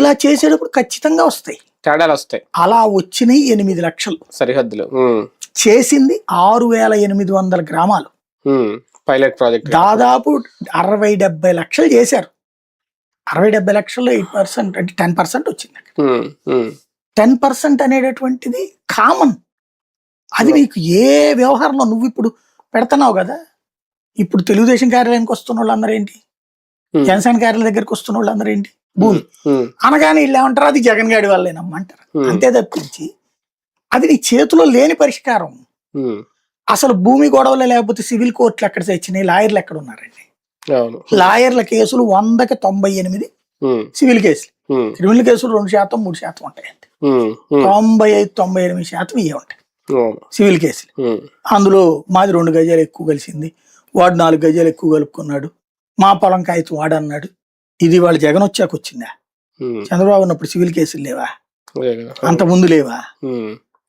ఇలా చేసేటప్పుడు ఖచ్చితంగా వస్తాయి, తేడాలు వస్తాయి. అలా వచ్చినాయి 8 లక్షలు సరిహద్దులు. చేసింది 6800 గ్రామాలు. పైలట్ ప్రాజెక్ట్ దాదాపు 60-70 లక్షలు చేశారు. 60-70 లక్షల్లో 8% అంటే 10% వచ్చింది. 10% అనేటటువంటిది కామన్. అది నీకు ఏ వ్యవహారంలో నువ్వు ఇప్పుడు పెడుతున్నావు కదా. ఇప్పుడు తెలుగుదేశం కార్యాలయానికి వస్తున్న వాళ్ళందరూ ఏంటి, జనసేన కార్యాలయం దగ్గరికి వస్తున్న వాళ్ళందరూ ఏంటి, భూమి అనగానే వీళ్ళు ఏమంటారు, అది జగన్ గాడి వాళ్ళేనమ్మంటారు. అంతే తప్పించి అది నీ చేతిలో లేని పరిష్కారం. అసలు భూమి గొడవలు లేకపోతే సివిల్ కోర్టులు ఎక్కడ తెచ్చినాయి, లాయర్లు ఎక్కడ ఉన్నారండి? లాయర్ల కేసులు 100కి 98 సివిల్ కేసులు, క్రిమినల్ కేసులు 2%, 3% ఉంటాయండి. 95-98% ఇవే ఉంటాయి సివిల్ కేసులు. అందులో మాది 2 గజాలు ఎక్కువ కలిసింది, వాడు 4 గజాలు ఎక్కువ కలుపుకున్నాడు, మా పొలం కాగితం వాడన్నాడు. ఇది వాళ్ళు జగన్ వచ్చాక వచ్చిందా? చంద్రబాబు ఉన్నప్పుడు సివిల్ కేసులు లేవా? అంత ముందు లేవా?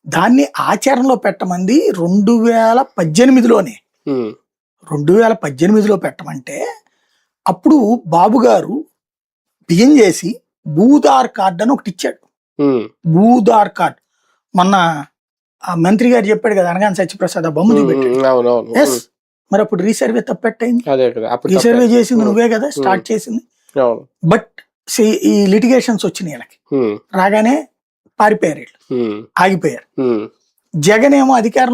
దాన్ని ఆచరణలో పెట్టమంది 2018లోనే. 2018లో పెట్టమంటే అప్పుడు బాబు గారు బియ్యం చేసి భూదార్ కార్డు అని ఒకటి ఇచ్చాడు. భూదార్ కార్డు మొన్న మంత్రి గారు చెప్పాడు కదా, అనగానే సత్యప్రసాద్ ఆ బొమ్మ చూపెట్టాడు. ఎస్, మరి అప్పుడు రీసర్వే తప్పెట్టయింది. రీసర్వే చేసింది నువ్వే కదా, స్టార్ట్ చేసింది. బట్ ఈ లిటిగేషన్స్ వచ్చినాయి వీళ్ళకి, రాగానే పారిపోయారు, వీళ్ళు ఆగిపోయారు. జగన్ ఏమో అధికారం